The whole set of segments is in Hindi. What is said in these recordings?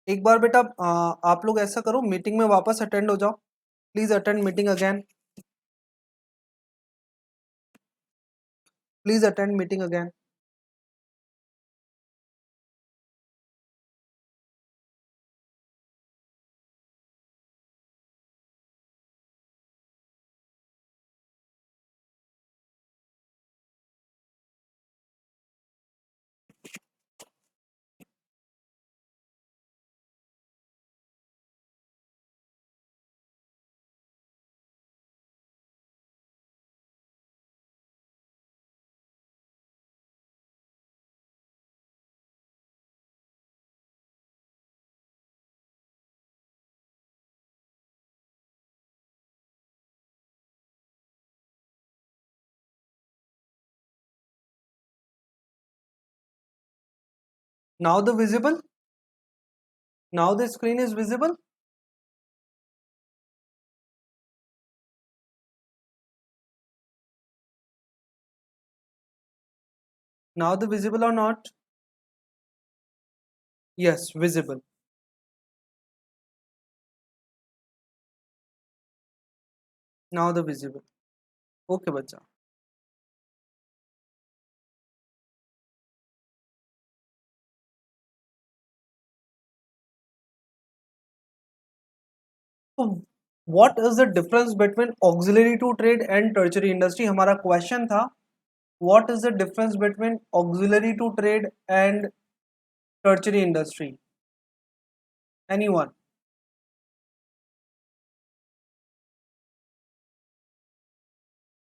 एक बार बेटा आप लोग ऐसा करो, मीटिंग में वापस अटेंड हो जाओ। Please attend meeting again. Please attend meeting again. Now the visible. Now the screen is visible. Now the visible or not? Yes, visible. Now the visible. Okay बच्चा। तो what is the difference between auxiliary to trade and tertiary industry? हमारा क्वेश्चन था what is the difference between auxiliary to trade and tertiary industry? Anyone?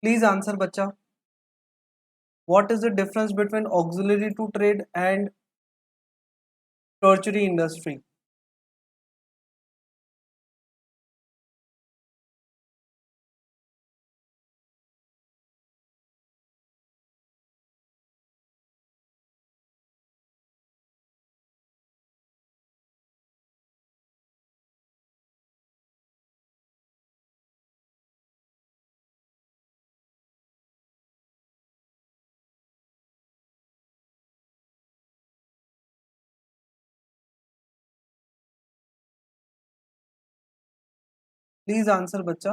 Please answer बच्चा। What is the difference between auxiliary to trade and tertiary industry? Please answer बच्चा।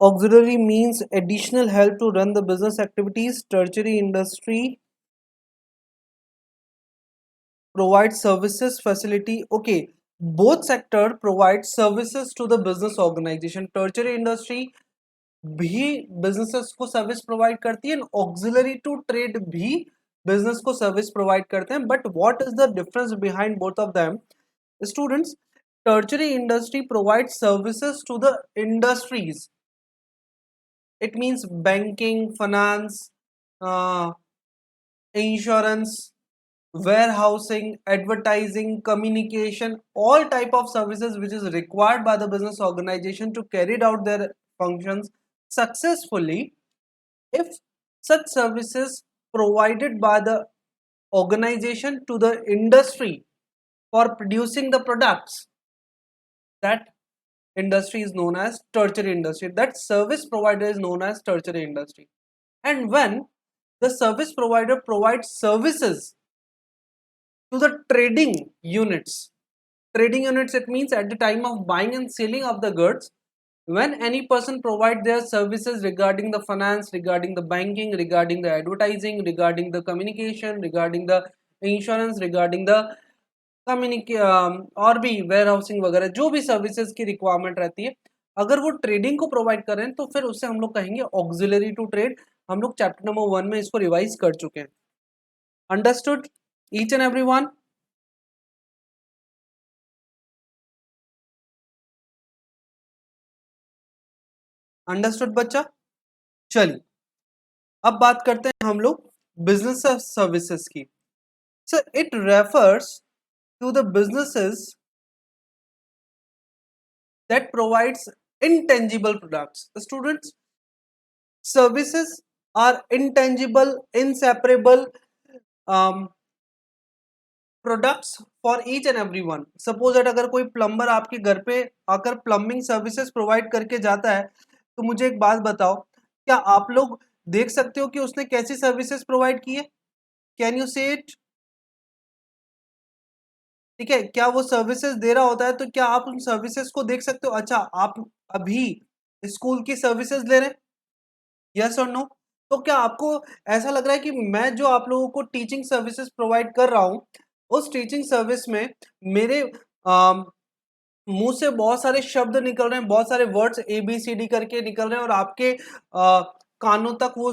Auxiliary means additional help to run the business activities. Tertiary industry provides services, facility. Okay, both sector provide services to the business organization. Tertiary industry भी businesses को सर्विस प्रोवाइड करती है, ऑक्सिलरी टू ट्रेड भी बिजनेस को सर्विस प्रोवाइड करते हैं। But what is the difference behind both of them students? Tertiary industry provide services to the industries. It means banking, finance, insurance, warehousing, advertising, communication, all type of services which is required by the business organization to carry out their functions successfully. If such services provided by the organization to the industry for producing the products, that industry is known as tertiary industry. That service provider is known as tertiary industry. And when the service provider provides services to the trading units, it means at the time of buying and selling of the goods, when any person provide their services regarding the finance, regarding the banking, regarding the advertising, regarding the communication, regarding the insurance, regarding the और भी वेयर हाउसिंग वगैरह जो भी सर्विसेज की रिक्वायरमेंट रहती है, अगर वो ट्रेडिंग को प्रोवाइड कर रहे हैं तो फिर उससे हम लोग कहेंगे ऑक्सिलरी टू ट्रेड। हम लोग चैप्टर नंबर 1 में इसको रिवाइज कर चुके हैं। Understood each and everyone? Understood बच्चा? चलिए अब बात करते हैं हम लोग बिजनेस सर्विसेज की। So it refers to the businesses that provides intangible products. Students, services are intangible, inseparable products for each and every one. Suppose that अगर कोई प्लम्बर आपके घर पे आकर प्लम्बिंग सर्विसेज प्रोवाइड करके जाता है, तो मुझे एक बात बताओ, क्या आप लोग देख सकते हो कि उसने कैसी सर्विसेज प्रोवाइड की है? कैन यू से इट? ठीक है, क्या वो सर्विसेज दे रहा होता है तो क्या आप उन सर्विसेज को देख सकते हो? अच्छा, आप अभी स्कूल की सर्विसेज ले रहे हैं, यस और नो? तो क्या आपको ऐसा लग रहा है कि मैं जो आप लोगों को टीचिंग सर्विसेज प्रोवाइड कर रहा हूं, उस टीचिंग सर्विस में मेरे मुंह से बहुत सारे शब्द निकल रहे हैं, बहुत सारे वर्ड्स ABCD करके निकल रहे हैं और आपके कानों तक वो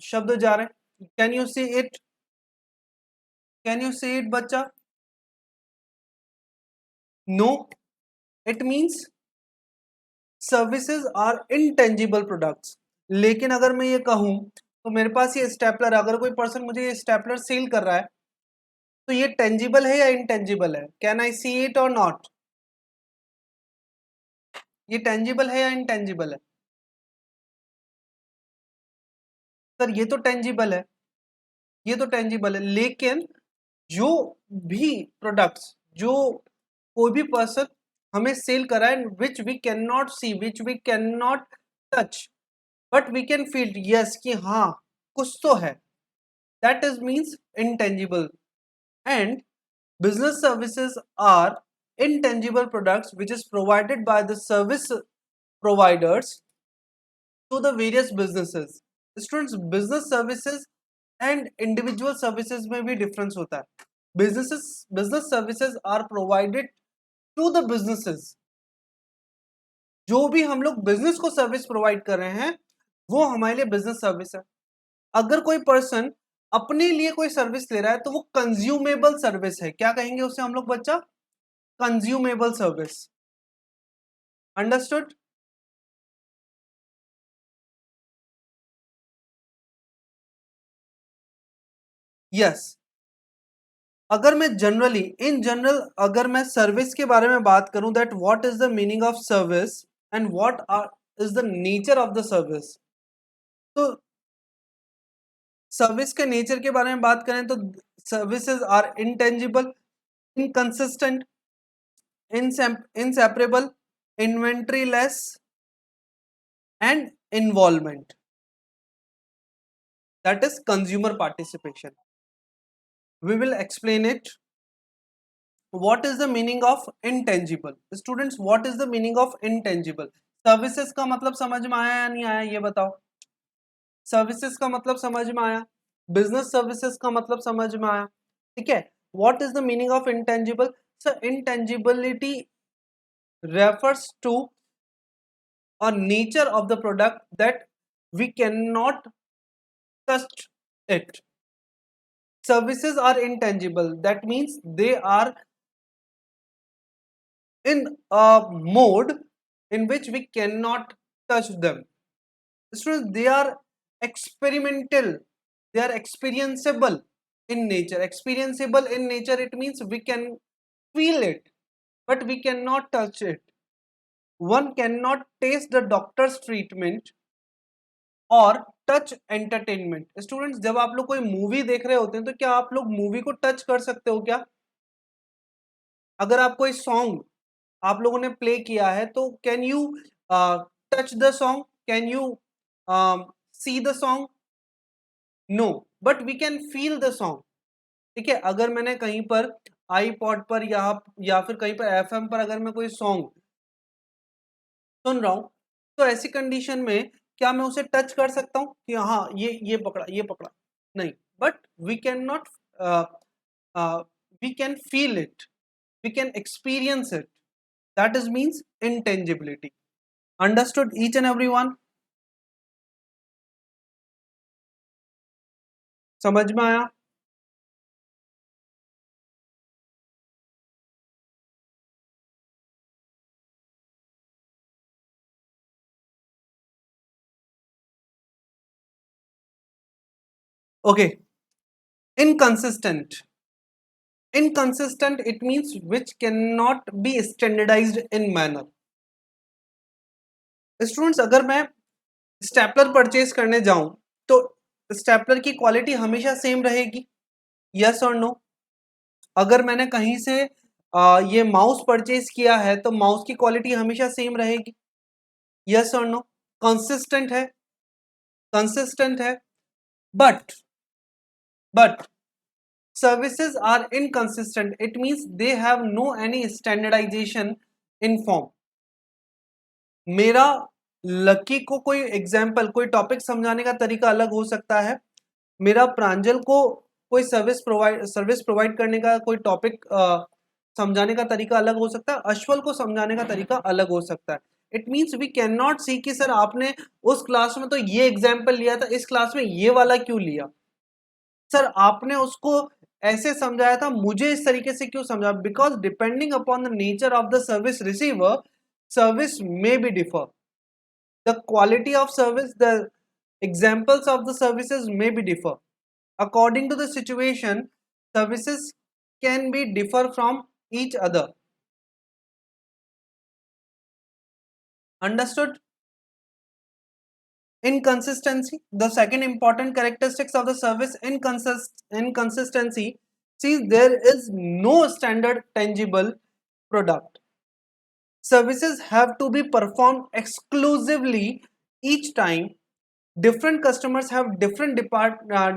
शब्द जा रहे हैं? Can you see it? Can you see it बच्चा? No, it means services are intangible products. लेकिन अगर मैं ये कहूं तो मेरे पास ये स्टेपलर, अगर कोई पर्सन मुझे ये स्टेपलर सेल कर रहा है तो ये टेंजिबल है या इनटेंजिबल है? कैन आई सी इट और नॉट? ये टेंजिबल है या इनटेंजिबल है? सर ये तो टेंजिबल है, ये तो टेंजिबल है, लेकिन जो भी प्रोडक्ट्स, जो कोई भी पर्सन हमें सेल करा है, which we can not see, which we can not touch, but we can feel, yes कि हाँ कुछ तो है, that is means intangible. And business services are intangible products which is provided by the service providers to the various businesses. Students, business services and individual services में भी difference होता है. Business services are provided to the businesses. जो भी हम लोग बिजनेस को सर्विस प्रोवाइड कर रहे हैं वो हमारे लिए बिजनेस सर्विस है. अगर कोई पर्सन अपने लिए कोई सर्विस ले रहा है तो वो कंज्यूमेबल सर्विस है. क्या कहेंगे उसे हम लोग बच्चा? Consumable service. अंडरस्टूड? यस. अगर मैं जनरली, इन जनरल अगर मैं सर्विस के बारे में बात करूं, that what is the meaning of service and what are is the nature of the service, तो सर्विस के नेचर के बारे में बात करें तो services are intangible, inconsistent, inseparable, inventory less, and involvement. That is consumer participation. We will explain it. What is the meaning of intangible? Students, what is the meaning of intangible? Services का मतलब समझ में आया या नहीं आया ये बताओ. सर्विसेज का मतलब समझ में आया, बिजनेस सर्विसेज का मतलब समझ में आया. ठीक है. What is the meaning of intangible? So intangibility refers to a nature of the product that we cannot touch it. Services are intangible, that means they are in a mode in which we cannot touch them. Students, they are experimental, they are experienceable in nature. Experienceable in nature, it means we can feel it but we cannot touch it. One cannot taste the doctor's treatment और टच एंटरटेनमेंट. स्टूडेंट्स, जब आप लोग कोई मूवी देख रहे होते हैं तो क्या आप लोग मूवी को टच कर सकते हो क्या? अगर आप कोई सॉन्ग आप लोगों ने प्ले किया है तो can you touch the song? Can you see the song? No, but we can feel the song. ठीक है. अगर मैंने कहीं पर आईपॉड पर या फिर कहीं पर FM पर अगर मैं कोई सॉन्ग सुन रहा हूं तो ऐसी कंडीशन में क्या मैं उसे टच कर सकता हूं कि हाँ ये पकड़ा, ये पकड़ा? नहीं, but we can not, we can feel it, we can experience it. That is means intangibility. Understood each and every one? समझ में आया? Okay. Inconsistent. Inconsistent, it means which cannot be standardized in manner. Students, अगर मैं स्टेपलर परचेज करने जाऊं तो स्टेपलर की क्वालिटी हमेशा सेम रहेगी, यस और नो? अगर मैंने कहीं से ये माउस परचेज किया है तो माउस की क्वालिटी हमेशा सेम रहेगी, यस और नो? कंसिस्टेंट है, कंसिस्टेंट है, but services are inconsistent. It means they have no any standardization in form. मेरा लकी को कोई एग्जाम्पल, कोई टॉपिक समझाने का तरीका अलग हो सकता है, मेरा प्रांजल को कोई सर्विस प्रोवाइड करने का कोई टॉपिक समझाने का तरीका अलग हो सकता है, अश्वल को समझाने का तरीका अलग हो सकता है. It means we can not see कि सर आपने उस क्लास में तो ये एग्जाम्पल लिया था, इस क्लास में ये वाला क्यों लिया, सर आपने उसको ऐसे समझाया था, मुझे इस तरीके से क्यों समझा. Because depending upon the nature of the service receiver, service may be differ, the quality of service, the examples of the services may be differ according to the situation. Services can be differ from each other. Understood? Inconsistency, the second important characteristics of the service inconsistency. See, there is no standard tangible product. Services have to be performed exclusively each time. Different customers have different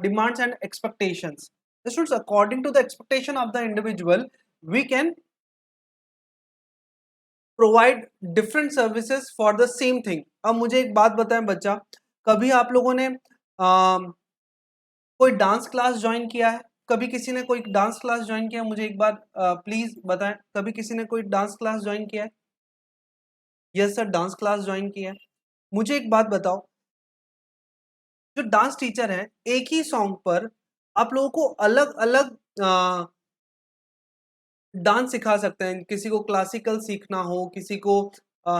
demands and expectations. This means according to the expectation of the individual, we can provide different services for the same thing. अब मुझे एक बात बताएं बच्चा, कभी आप लोगों ने कोई डांस क्लास ज्वाइन किया है? कभी किसी ने कोई डांस क्लास ज्वाइन किया है? मुझे एक बार प्लीज बताएं, कभी किसी ने कोई डांस क्लास ज्वाइन किया है? Yes sir, dance class join किया है. मुझे एक बात बताओ, जो डांस टीचर है एक ही सॉन्ग पर आप लोगों को अलग अलग डांस सिखा सकते हैं. किसी को क्लासिकल सीखना हो, किसी को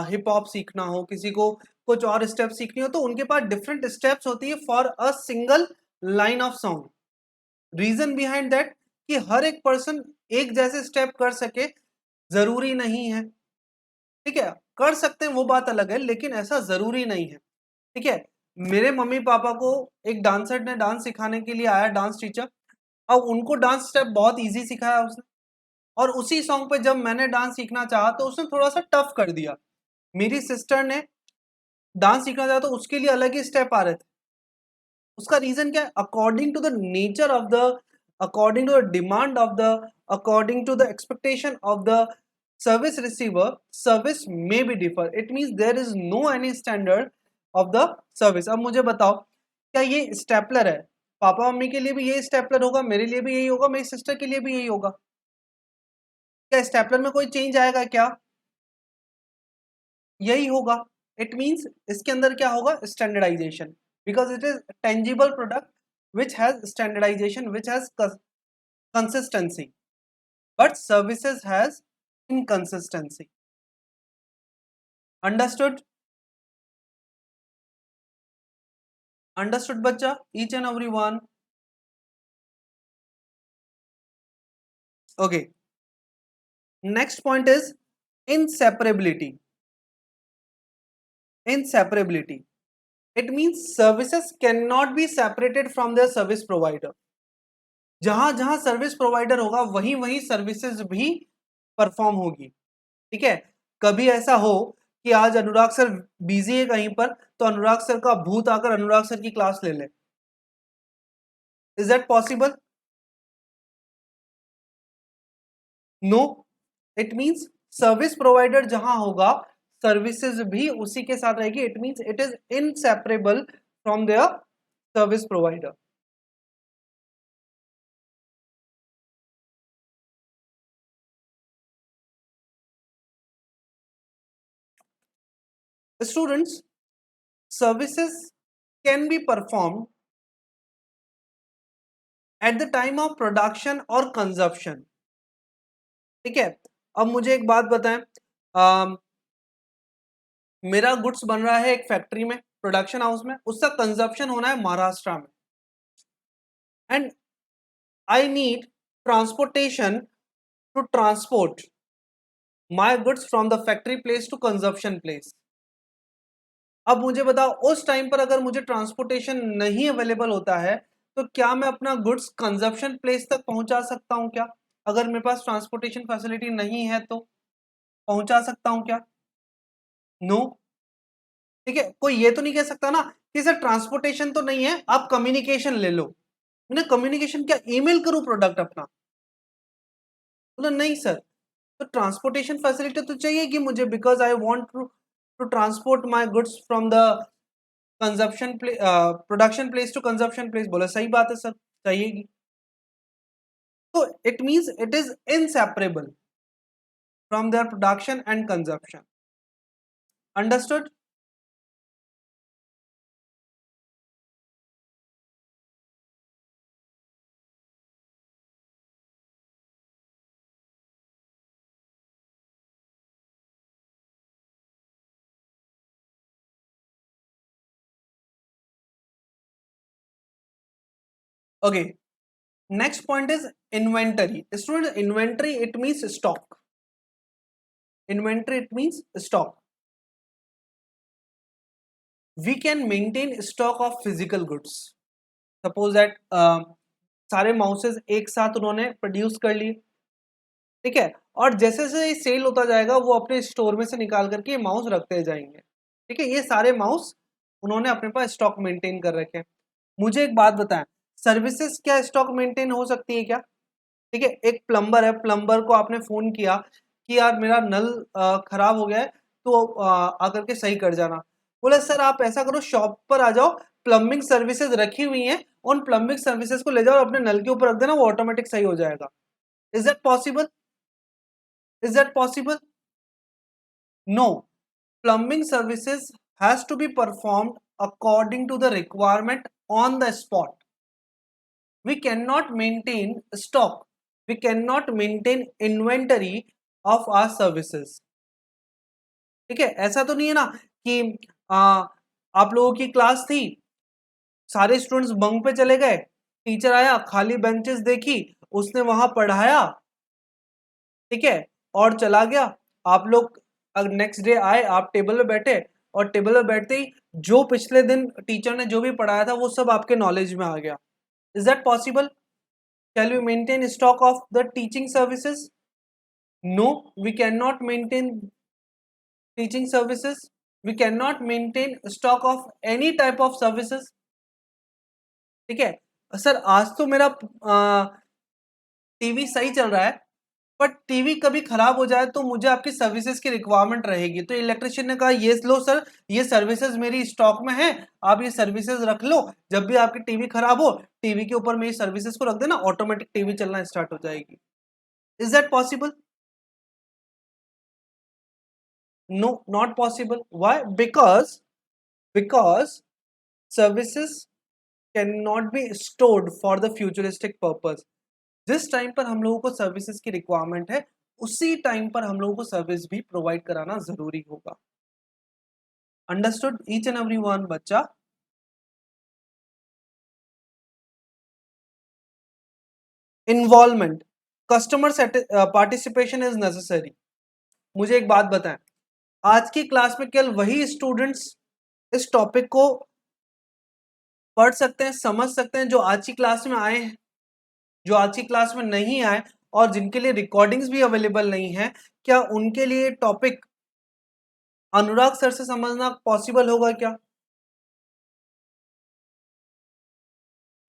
हिप हॉप सीखना हो, किसी को कुछ और स्टेप सीखनी हो, तो उनके पास डिफरेंट स्टेप्स होती है for a single line of song. Reason behind that कि हर एक पर्सन एक जैसे स्टेप कर सके जरूरी नहीं है. ठीक है, कर सकते हैं वो बात अलग है, लेकिन ऐसा जरूरी नहीं है. ठीक है, मेरे मम्मी पापा को एक डांसर ने डांस सिखाने के लिए आया, डांस टीचर. अब उनको डांस स्टेप बहुत इजी सिखाया उसने, और उसी सॉन्ग पे जब मैंने डांस सीखना चाहा तो उसने थोड़ा सा टफ कर दिया. मेरी सिस्टर ने डांस सीखना चाहा तो उसके लिए अलग ही स्टेप आ रहे थे. उसका रीजन क्या है? According to the nature of the, according to the demand of the, according to the expectation of the service receiver, service may be differ. It means there is no any standard of the service. अब मुझे बताओ, क्या ये स्टेपलर है, पापा मम्मी के लिए भी यही स्टेपलर होगा, मेरे लिए भी यही होगा, मेरी सिस्टर के लिए भी यही होगा? क्या स्टेपलर में कोई चेंज आएगा क्या? यही होगा. इट मींस इसके अंदर क्या होगा? Standardization, because it is tangible product which has standardization, which has consistency, but services has inconsistency. Understood? Understood bachcha, each and every one? Okay, next point is inseparability. Inseparability, it means services cannot be separated from their service provider. जहां जहां सर्विस प्रोवाइडर होगा वहीं वहीं सर्विसेज भी परफॉर्म होगी. ठीक है, कभी ऐसा हो कि आज अनुराग सर बिजी है कहीं पर, तो अनुराग सर का भूत आकर अनुराग सर की क्लास ले ले. Is that possible? No. It means service provider जहां होगा सर्विसेज भी उसी के साथ रहेगी. It means it is inseparable from their service provider. Students, services can be performed at the time of production or consumption. ठीक है, अब मुझे एक बात बताएं, मेरा गुड्स बन रहा है एक फैक्ट्री में, प्रोडक्शन हाउस में, उसका कंजप्शन होना है महाराष्ट्र में, and I need transportation to transport my goods from the factory place to consumption place. अब मुझे बताओ, उस टाइम पर अगर मुझे ट्रांसपोर्टेशन नहीं अवेलेबल होता है तो क्या मैं अपना गुड्स कंजप्शन प्लेस तक पहुंचा सकता हूं क्या? अगर मेरे पास ट्रांसपोर्टेशन फैसिलिटी नहीं है तो पहुंचा सकता हूं क्या? नो. ठीक है, कोई ये तो नहीं कह सकता ना कि सर ट्रांसपोर्टेशन तो नहीं है, आप कम्युनिकेशन ले लो। मैंने कम्युनिकेशन क्या ईमेल करूं प्रोडक्ट अपना? बोला नहीं सर, तो ट्रांसपोर्टेशन फैसिलिटी तो चाहिए कि मुझे, because I want to transport my goods from the consumption production place to consumption place. बोला सही बात है सर, चाहिएगी। तो it means it is inseparable from their production and consumption. Understood? Okay. Next point is inventory. Student, inventory it means stock. Inventory it means stock. We can maintain stock of physical goods. Suppose that सारे माउसेस एक साथ उन्होंने प्रोड्यूस कर लिए, ठीक है, और जैसे जैसे ये सेल होता जाएगा वो अपने स्टोर में से निकाल करके माउस रखते जाएंगे, ठीक है। ये सारे माउस उन्होंने अपने पास स्टॉक मेंटेन कर रखे हैं। मुझे एक बात बताएं, सर्विसेज क्या स्टॉक मेंटेन हो सकती है क्या? ठीक है, एक प्लम्बर है, प्लम्बर को आपने फोन किया कि यार मेरा नल खराब हो गया है, तो आकर के सही कर जाना। बोले सर आप ऐसा करो, शॉप पर आ जाओ, प्लम्बिंग सर्विसेज रखी हुई हैं, उन प्लम्बिंग सर्विसेज को ले जाओ और अपने नल के ऊपर रख देना, वो ऑटोमेटिक सही हो जाएगा। Is that possible? Is that possible? No, plumbing services has to be performed according to the requirement on the spot. We cannot maintain stock, we cannot maintain inventory of our services, ठीक है। ऐसा तो नहीं है ना कि आप लोगों की क्लास थी, सारे स्टूडेंट्स बंक पे चले गए, टीचर आया, खाली बेंचेस देखी, उसने वहां पढ़ाया, ठीक है, और चला गया। आप लोग नेक्स्ट डे आए, आप टेबल पे बैठे, और टेबल पे बैठते ही जो पिछले दिन टीचर ने जो भी पढ़ाया था वो सब आपके नॉलेज में आ गया। Is that possible? Can you maintain stock of the teaching services? No, we can not maintain teaching services, we can not maintain stock of any type of services, ठीक है। सर आज तो मेरा टीवी सही चल रहा है, बट टीवी कभी खराब हो जाए तो मुझे आपकी सर्विसेज की रिक्वायरमेंट रहेगी। तो इलेक्ट्रिशियन ने कहा ये लो सर, ये सर्विसेज मेरी स्टॉक में है, आप ये सर्विसेज रख लो, जब भी आपकी टीवी खराब हो टीवी के ऊपर मेरी सर्विसेज को रख देना, ऑटोमेटिक टीवी चलना स्टार्ट हो जाएगी। Is that possible? No, not possible. Why? Because services can not be stored for the futuristic purpose. जिस टाइम पर हम लोगों को सर्विसेज की रिक्वायरमेंट है उसी टाइम पर हम लोगों को सर्विस भी प्रोवाइड कराना जरूरी होगा। Understood each and every one बच्चा? Involvement, customer participation is necessary. मुझे एक बात बताएं, आज की क्लास में केवल वही स्टूडेंट्स इस टॉपिक को पढ़ सकते हैं, समझ सकते हैं जो आज की क्लास में आए हैं? जो आज की क्लास में नहीं आए और जिनके लिए रिकॉर्डिंग्स भी अवेलेबल नहीं है, क्या उनके लिए टॉपिक अनुराग सर से समझना पॉसिबल होगा क्या?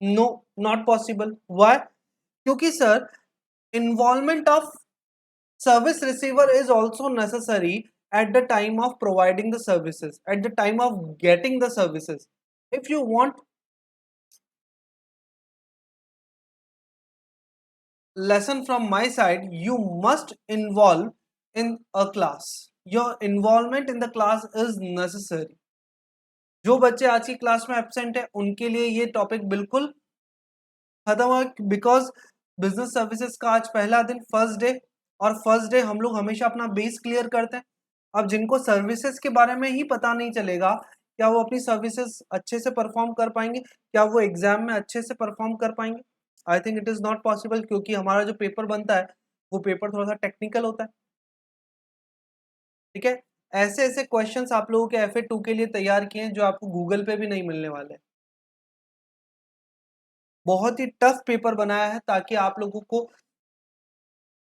No, not possible. व्हाई? क्योंकि sir involvement of service receiver is also necessary at the time of providing the services, at the time of getting the services. If you want lesson from my side, you must involve in a class. Your involvement in the class is necessary. जो बच्चे आज की क्लास में एब्सेंट है उनके लिए ये टॉपिक बिल्कुल खत्म हुआ, बिकॉज बिजनेस सर्विसेज का आज पहला दिन, फर्स्ट डे, और फर्स्ट डे हम लोग हमेशा अपना बेस क्लियर करते हैं। अब जिनको सर्विसेज के बारे में ही पता नहीं चलेगा, क्या वो अपनी सर्विसेज अच्छे से परफॉर्म कर पाएंगे? क्या वो एग्जाम में अच्छे से परफॉर्म कर पाएंगे? I think it is not possible, क्योंकि हमारा जो पेपर बनता है वो पेपर थोड़ा सा टेक्निकल होता है, ठीक है। ऐसे ऐसे क्वेश्चंस आप लोगों के FA2 के लिए तैयार किए हैं जो आपको गूगल पे भी नहीं मिलने वाले। बहुत ही टफ पेपर बनाया है ताकि आप लोगों को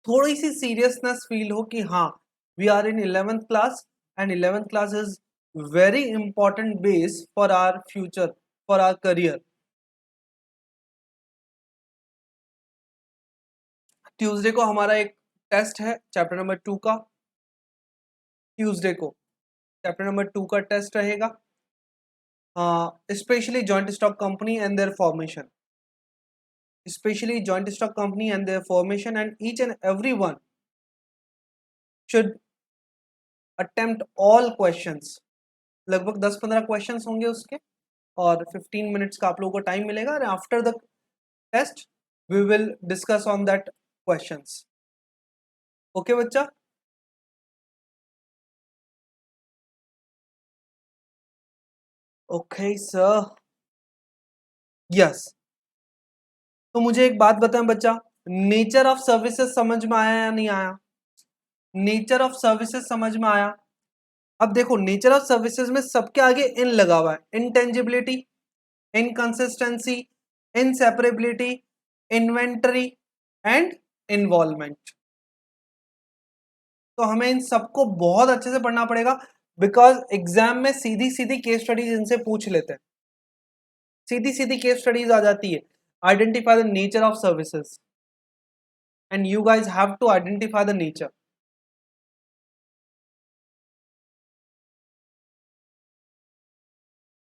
थोड़ी सी सीरियसनेस फील हो कि हाँ, we are in 11th class and 11th class is very important base for our future, for our career. Tuesday को हमारा एक टेस्ट है चैप्टर नंबर 2 का। ट्यूसडे को चैप्टर नंबर 2 का टेस्ट रहेगा, specially joint stock company and there formation, specially joint stock company and there formation, and each and every one should attempt all questions. लगभग 10-15 क्वेश्चंस होंगे उसके, और 15 मिनट्स का आप लोगों को टाइम मिलेगा, और after the test we will discuss on that questions. Okay बच्चा? Okay sir, yes. तो मुझे एक बात बताएं बच्चा, नेचर ऑफ सर्विसेज समझ में आया या नहीं आया? नेचर ऑफ सर्विसेज समझ में आया? अब देखो, नेचर ऑफ सर्विसेज में सबके आगे इन लगा हुआ है, intangibility, inconsistency, inseparability, inventory and involvement. तो हमें इन सबको बहुत अच्छे से पढ़ना पड़ेगा, बिकॉज एग्जाम में सीधी सीधी केस स्टडीज इनसे पूछ लेते हैं, सीधी सीधी केस स्टडीज आ जाती है। Identify the nature of services, and you guys have to identify the nature.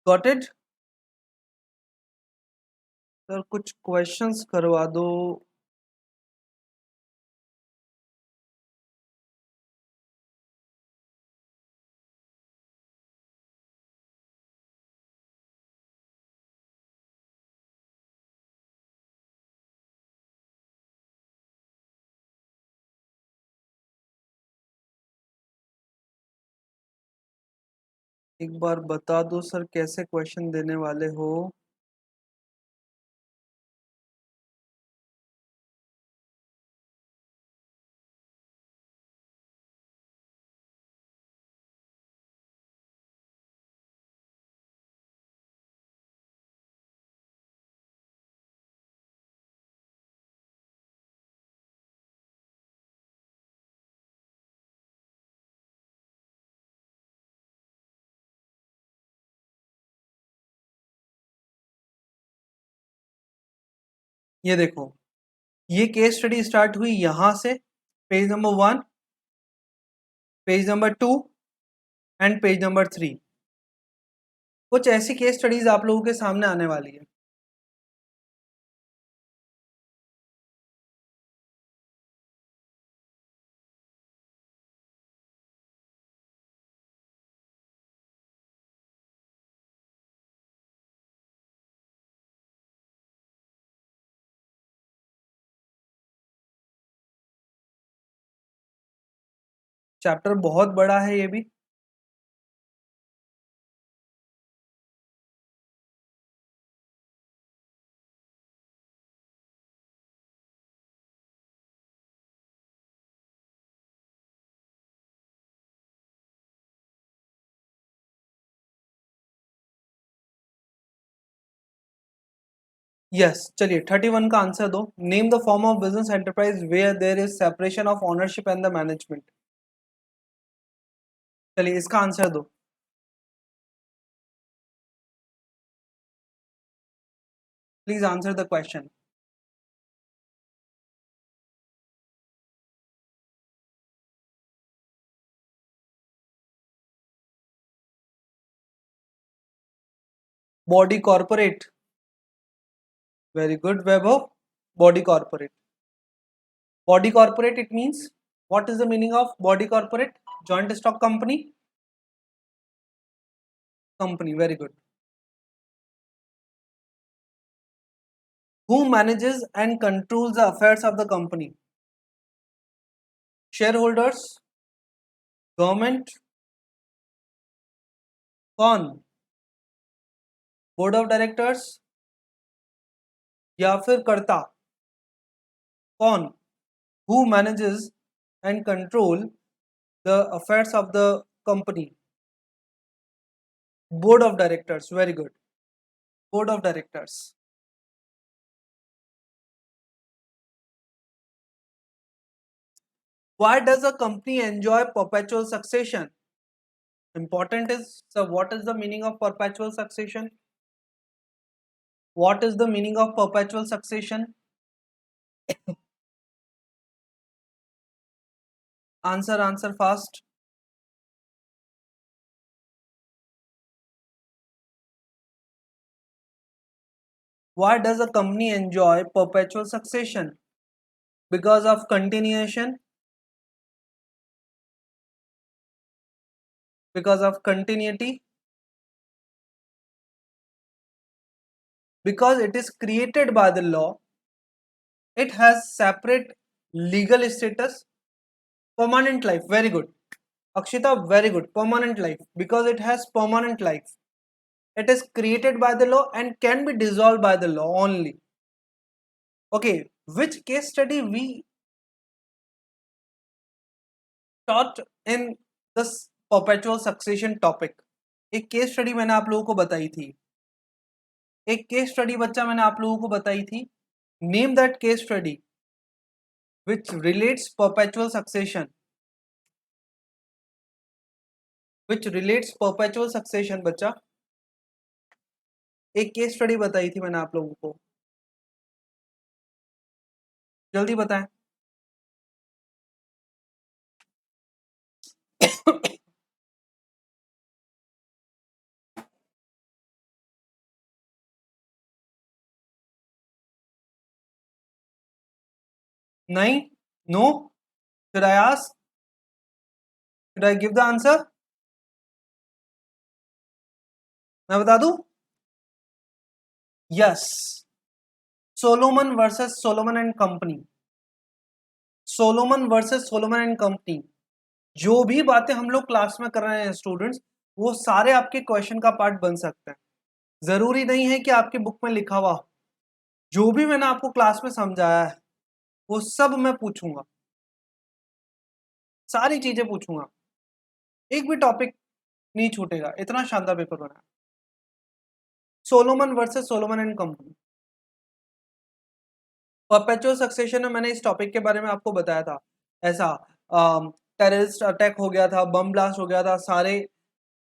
Got it? Sir कुछ क्वेश्चंस करवा दो। एक बार बता दो सर, कैसे क्वेश्चन देने वाले हो? ये देखो, ये केस स्टडी स्टार्ट हुई यहां से, page number 1, page number 2 and page number 3। कुछ ऐसी केस स्टडीज आप लोगों के सामने आने वाली है। चैप्टर बहुत बड़ा है ये भी। यस, चलिए 31 का आंसर दो। Name the form of business enterprise where there is separation of ownership and the management. चलिए इसका आंसर दो। Please answer the question. Body corporate, very good Vaibhav. Body corporate, body corporate, it means, what is the meaning of body corporate? Joint stock company, company, very good. Who manages and controls the affairs of the company? Shareholders, government, कौन? बोर्ड ऑफ डायरेक्टर्स या फिर कर्ता? कौन? Who manages and control the affairs of the company? Board of directors, very good. Board of directors. Why does a company enjoy perpetual succession? Important is, so what is the meaning of perpetual succession? What is the meaning of perpetual succession? Answer fast. Why does a company enjoy perpetual succession? Because of continuation, because of continuity, because it is created by the law, it has separate legal status, permanent life. Very good. Akshita, very good. Permanent life. Because it has permanent life. It is created by the law and can be dissolved by the law only. Okay, which case study we taught in this perpetual succession topic? एक केस स्टडी मैंने आप लोगों को बताई थी. एक केस स्टडी बच्चा मैंने आप लोगों को बताई थी. Name that case study which relates perpetual succession. Which relates perpetual succession बच्चा. एक केस स्टडी बताई थी मैंने आप लोगों को. जल्दी बताएं. नहीं. No. Should I ask? Should I give the answer? मैं बता दूं? Yes. Solomon versus Solomon and Company. Solomon versus Solomon and Company. जो भी बातें हम लोग क्लास में कर रहे हैं स्टूडेंट्स, वो सारे आपके क्वेश्चन का पार्ट बन सकते हैं. जरूरी नहीं है कि आपके बुक में लिखा हुआ. जो भी मैंने आपको क्लास में समझाया है वो सब मैं पूछूंगा. सारी चीजें पूछूंगा. एक भी टॉपिक नहीं छूटेगा. इतना शानदार पेपर बना है. Solomon versus Solomon and company. Perpetual succession में मैंने इस टॉपिक के बारे में आपको बताया था. ऐसा टेररिस्ट अटैक हो गया था, बम ब्लास्ट हो गया था, सारे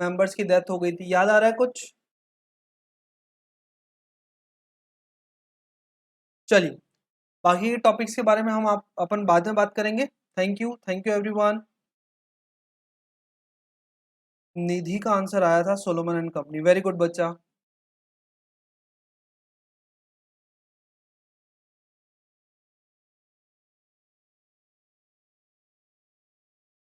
मेंबर्स की डेथ हो गई थी. याद आ रहा है कुछ? चलिए, बाकी के टॉपिक्स के बारे में हम अपन बाद में बात करेंगे. Thank you everyone. निधि का आंसर आया था Solomon and company. Very good बच्चा.